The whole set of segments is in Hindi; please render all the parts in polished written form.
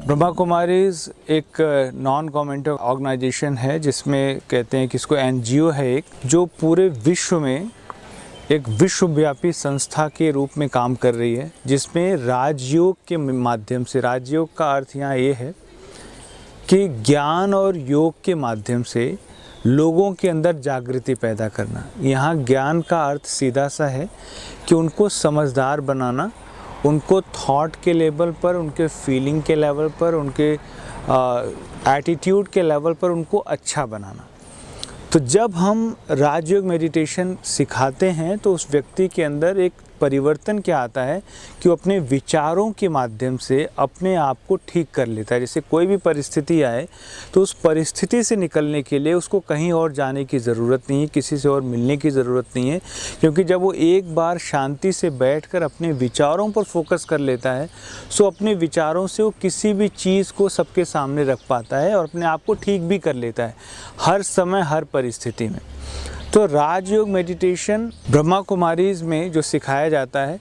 ब्रह्मा कुमारीज एक नॉन गवर्नमेंटल ऑर्गेनाइजेशन है जिसमें कहते हैं कि इसको एनजीओ है एक, जो पूरे विश्व में एक विश्वव्यापी संस्था के रूप में काम कर रही है, जिसमें राजयोग के माध्यम से, राजयोग का अर्थ यहाँ ये है कि ज्ञान और योग के माध्यम से लोगों के अंदर जागृति पैदा करना। यहाँ ज्ञान का अर्थ सीधा सा है कि उनको समझदार बनाना, उनको थॉट के लेवल पर, उनके फीलिंग के लेवल पर, उनके एटीट्यूड के लेवल पर उनको अच्छा बनाना। तो जब हम राजयोग मेडिटेशन सिखाते हैं तो उस व्यक्ति के अंदर एक परिवर्तन क्या आता है कि वो अपने विचारों के माध्यम से अपने आप को ठीक कर लेता है। जैसे कोई भी परिस्थिति आए तो उस परिस्थिति से निकलने के लिए उसको कहीं और जाने की ज़रूरत नहीं है, किसी से और मिलने की ज़रूरत नहीं है, क्योंकि जब वो एक बार शांति से बैठकर अपने विचारों पर फोकस कर लेता है सो अपने विचारों से वो किसी भी चीज़ को सबके सामने रख पाता है और अपने आप को ठीक भी कर लेता है हर समय, हर परिस्थिति में। तो राजयोग मेडिटेशन ब्रह्मा कुमारीज में जो सिखाया जाता है,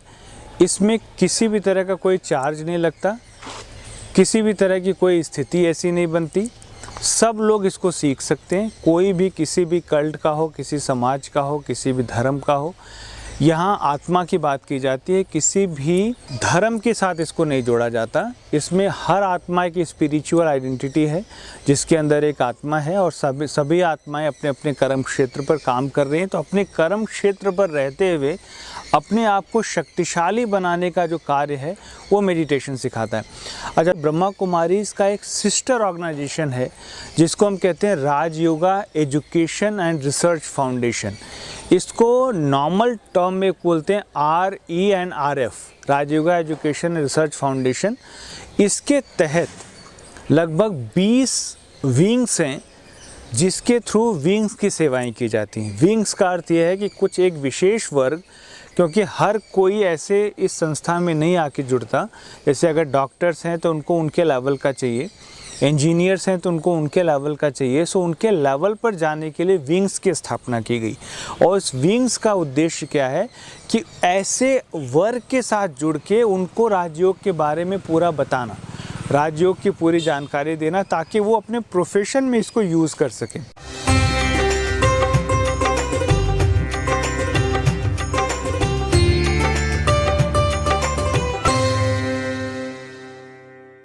इसमें किसी भी तरह का कोई चार्ज नहीं लगता, किसी भी तरह की कोई स्थिति ऐसी नहीं बनती, सब लोग इसको सीख सकते हैं। कोई भी किसी भी कल्ट का हो, किसी समाज का हो, किसी भी धर्म का हो। यहाँ आत्मा की बात की जाती है, किसी भी धर्म के साथ इसको नहीं जोड़ा जाता। इसमें हर आत्मा की स्पिरिचुअल आइडेंटिटी है जिसके अंदर एक आत्मा है और सभी आत्माएं अपने अपने कर्म क्षेत्र पर काम कर रही हैं। तो अपने कर्म क्षेत्र पर रहते हुए अपने आप को शक्तिशाली बनाने का जो कार्य है वो मेडिटेशन सिखाता है। अच्छा, ब्रह्मा कुमारीज का एक सिस्टर ऑर्गेनाइजेशन है जिसको हम कहते हैं Rajyoga education and research foundation. इसको नॉर्मल टर्म में बोलते हैं RENRF, Rajyoga education research foundation. इसके तहत लगभग 20 विंग्स हैं जिसके थ्रू विंग्स की सेवाएं की जाती हैं। विंग्स का अर्थ यह है कि कुछ एक विशेष वर्ग, क्योंकि हर कोई ऐसे इस संस्था में नहीं आके जुड़ता। जैसे अगर डॉक्टर्स हैं तो उनको उनके लेवल का चाहिए, इंजीनियर्स हैं तो उनको उनके लेवल का चाहिए। सो उनके लेवल पर जाने के लिए विंग्स की स्थापना की गई। और इस विंग्स का उद्देश्य क्या है कि ऐसे वर्ग के साथ जुड़ के उनको राजयोग के बारे में पूरा बताना, राजयोग की पूरी जानकारी देना, ताकि वो अपने प्रोफेशन में इसको यूज़ कर सकें।